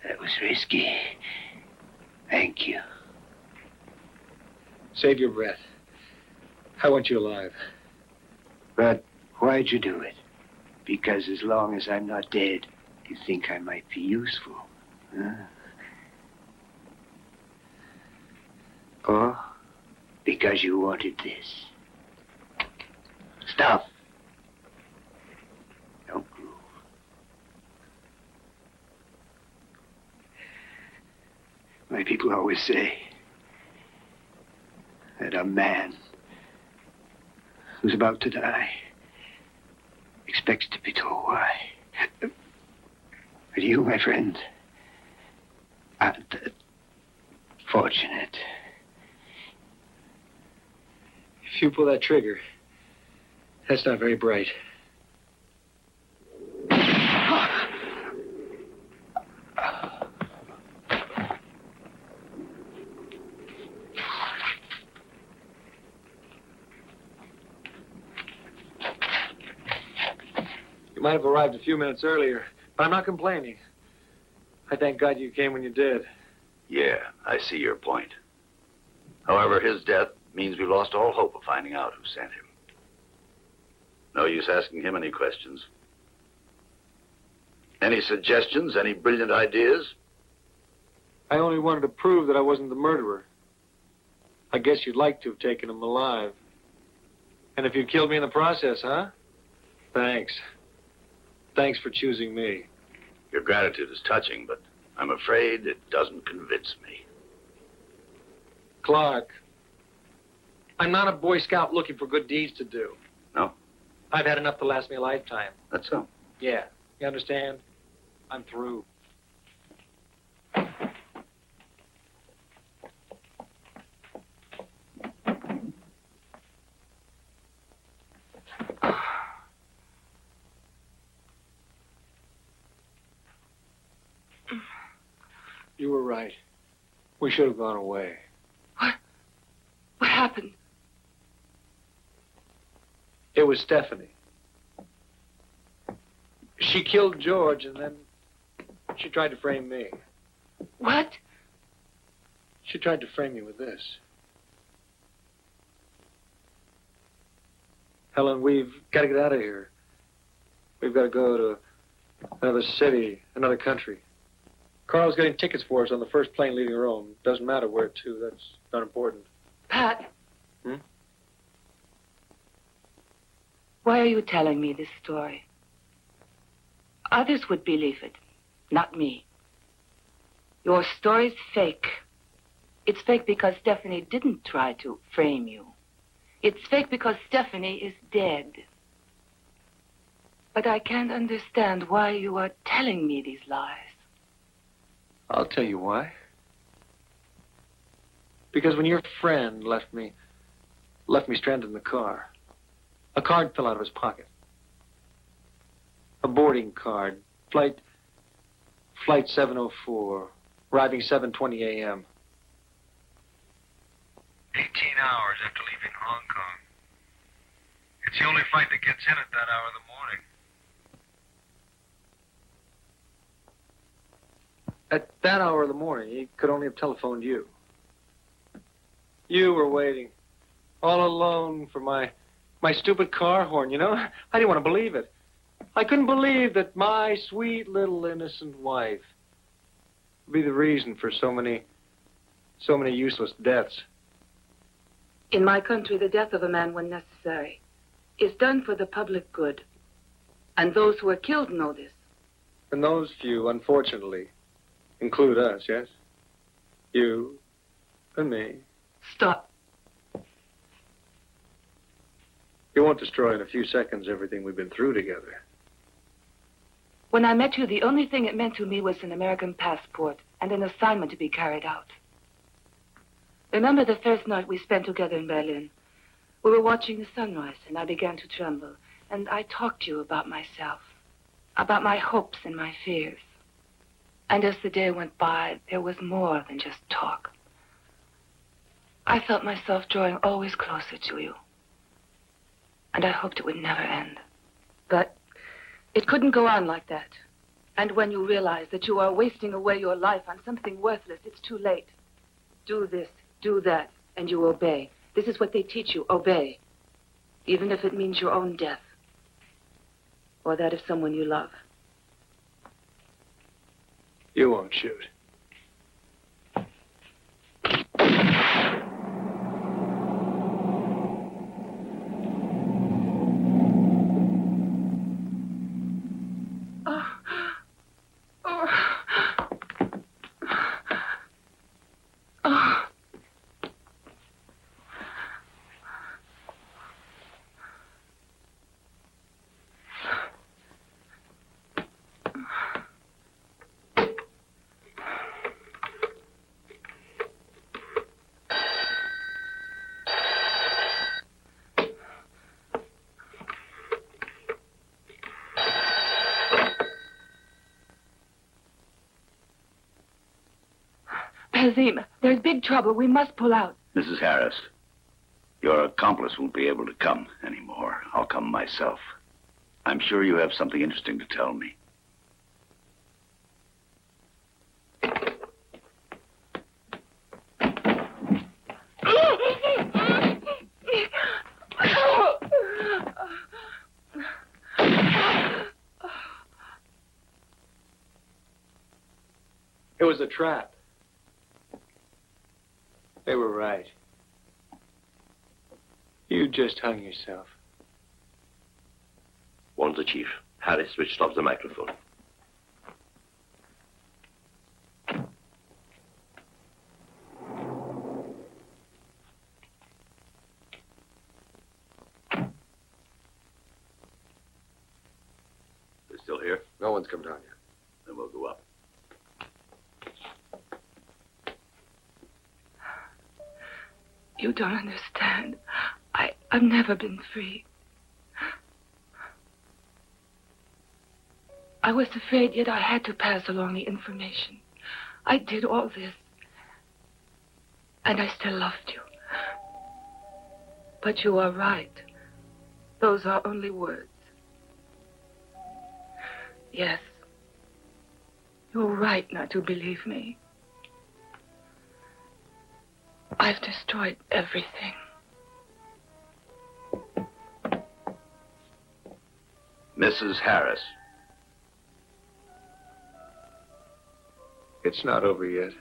That was risky. Thank you. Save your breath. I want you alive. But why'd you do it? Because as long as I'm not dead, you think I might be useful, huh? Or because you wanted this? Stop. Don't move. My people always say that a man who's about to die expects to be told why. But you, my friend, aren't fortunate. If you pull that trigger, that's not very bright. You might have arrived a few minutes earlier, but I'm not complaining. I thank God you came when you did. Yeah, I see your point. However, his death means we lost all hope of finding out who sent him. No use asking him any questions. Any suggestions? Any brilliant ideas? I only wanted to prove that I wasn't the murderer. I guess you'd like to have taken him alive. And if you killed me in the process, huh? Thanks. Thanks for choosing me. Your gratitude is touching, but I'm afraid it doesn't convince me. Clark, I'm not a Boy Scout looking for good deeds to do. No? I've had enough to last me a lifetime. That's so. Yeah, you understand? I'm through. You were right. We should have gone away. What happened? It was Stephanie. She killed George, and then she tried to frame me. What? She tried to frame me with this. Helen, we've got to get out of here. We've got to go to another city, another country. Carl's getting tickets for us on the first plane leaving Rome. Doesn't matter where to. That's not important. Pat. Hmm? Why are you telling me this story? Others would believe it, not me. Your story's fake. It's fake because Stephanie didn't try to frame you. It's fake because Stephanie is dead. But I can't understand why you are telling me these lies. I'll tell you why. Because when your friend left me stranded in the car, a card fell out of his pocket. A boarding card. Flight 704, arriving 7:20 a.m. 18 hours after leaving Hong Kong. It's the only flight that gets in at that hour of the morning. At that hour of the morning, he could only have telephoned you. You were waiting, all alone for my stupid car horn, you know? I didn't want to believe it. I couldn't believe that my sweet little innocent wife be the reason for so many useless deaths? In my country, the death of a man, when necessary, is done for the public good. And those who are killed know this. And those few, unfortunately, include us, yes? You and me. Stop. You won't destroy in a few seconds everything we've been through together. When I met you, the only thing it meant to me was an American passport and an assignment to be carried out. Remember the first night we spent together in Berlin? We were watching the sunrise, and I began to tremble. And I talked to you about myself, about my hopes and my fears. And as the day went by, there was more than just talk. I felt myself drawing always closer to you. And I hoped it would never end. But it couldn't go on like that. And when you realize that you are wasting away your life on something worthless, it's too late. Do this, do that, and you obey. This is what they teach you, obey. Even if it means your own death. Or that of someone you love. You won't shoot. Hazim, there's big trouble. We must pull out. Mrs. Harris, your accomplice won't be able to come anymore. I'll come myself. I'm sure you have something interesting to tell me. It was a trap. They were right. You just hung yourself. Warned the chief. Harris switched off the microphone. They're still here? No one's come down yet. Then we'll go up. You don't understand. I've never been free. I was afraid, yet I had to pass along the information. I did all this. And I still loved you. But you are right. Those are only words. Yes. You're right not to believe me. I've destroyed everything. Mrs. Harris. It's not over yet.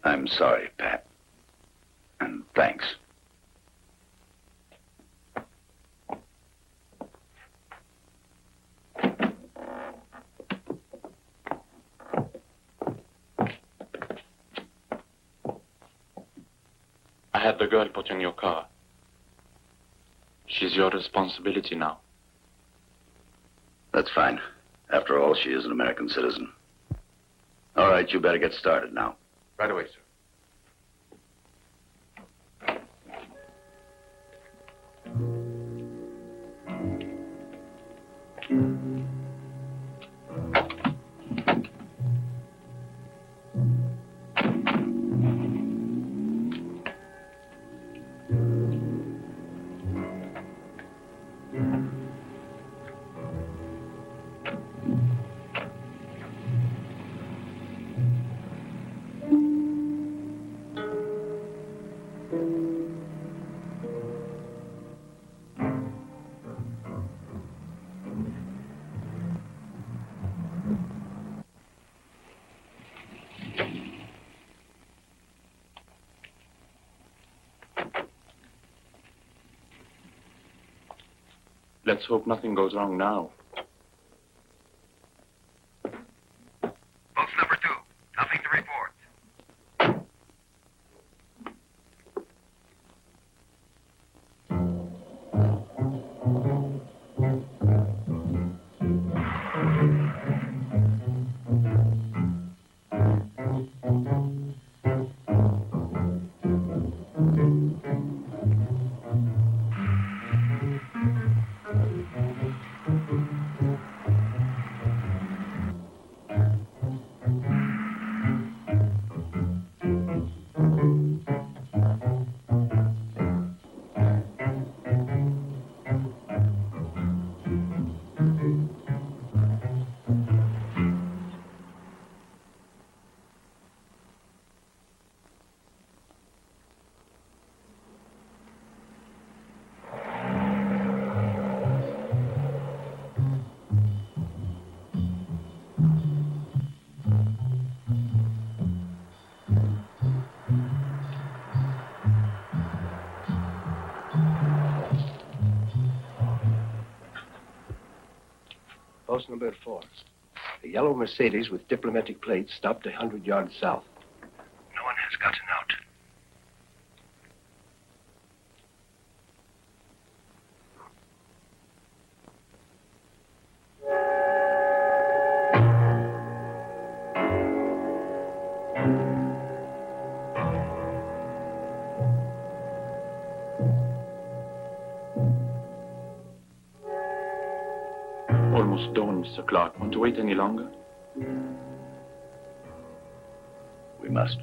I'm sorry, Pat. And thanks. I had the girl put in your car. She's your responsibility now. That's fine. After all, she is an American citizen. All right, you better get started now. Right away, sir. Let's hope nothing goes wrong now. Post number 2. Nothing to report. Post number 4. A yellow Mercedes with diplomatic plates stopped 100 yards south. No one has gotten out. Almost dawn, Mr. Clark. Want to wait any longer? We must.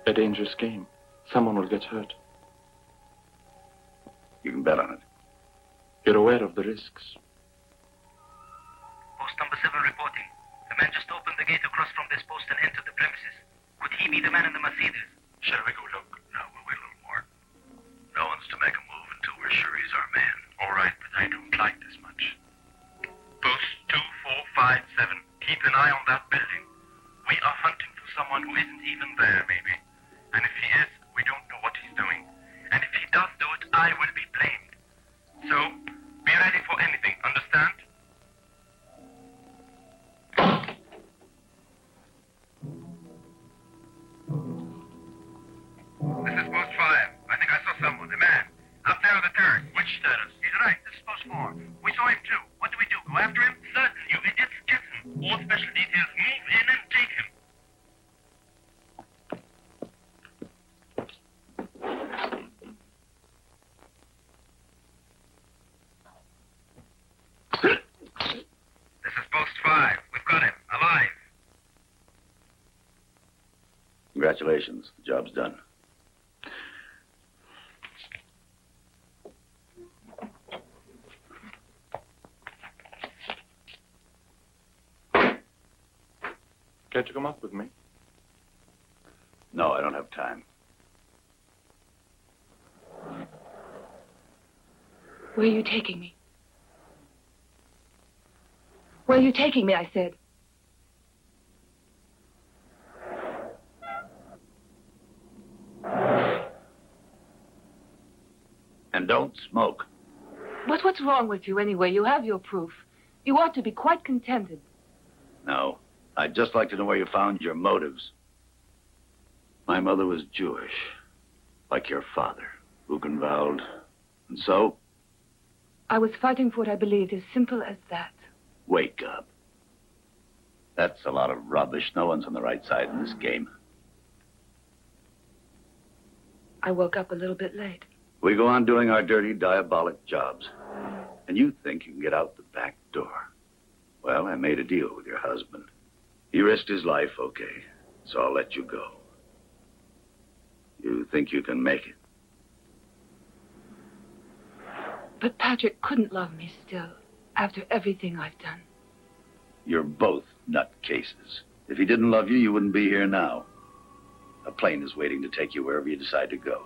A dangerous game. Someone will get hurt. You can bet on it. You're aware of the risks. Post number 7 reporting. The man just opened the gate across from this post and entered the premises. Could he be the man in the Mercedes? Shall we go look? No, we'll wait a little more. No one's to make a move until we're sure he's our man. All right, but I don't like this much. Post 2457. Keep an eye on that building. We are hunting for someone who isn't even there, maybe. And if he is, we don't know what he's doing. And if he does do it, I will be blamed. So, be ready for anything, understand? This is post 5. I think I saw someone, a man. Up there on the turn. Which status? He's right, this is post 4. We saw him too. What do we do? Go after him? Certain, you idiots. Get him. All special details, move in and take him. This is post 5. We've got him, alive. Congratulations. The job's done. Care to come up with me? No, I don't have time. Where are you taking me? Where are you taking me, I said. And don't smoke. But what's wrong with you anyway? You have your proof. You ought to be quite contented. No. I'd just like to know where you found your motives. My mother was Jewish, like your father, Buchenwald. And so? I was fighting for what I believed, as simple as that. Wake up. That's a lot of rubbish. No one's on the right side in this game. I woke up a little bit late. We go on doing our dirty, diabolic jobs. And you think you can get out the back door. Well, I made a deal with your husband. He risked his life, okay, so I'll let you go. You think you can make it? But Patrick couldn't love me still, after everything I've done. You're both nutcases. If he didn't love you, you wouldn't be here now. A plane is waiting to take you wherever you decide to go.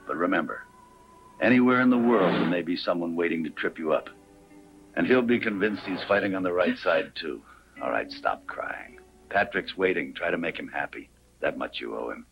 But remember, anywhere in the world there may be someone waiting to trip you up. And he'll be convinced he's fighting on the right side, too. All right, stop crying. Patrick's waiting. Try to make him happy. That much you owe him.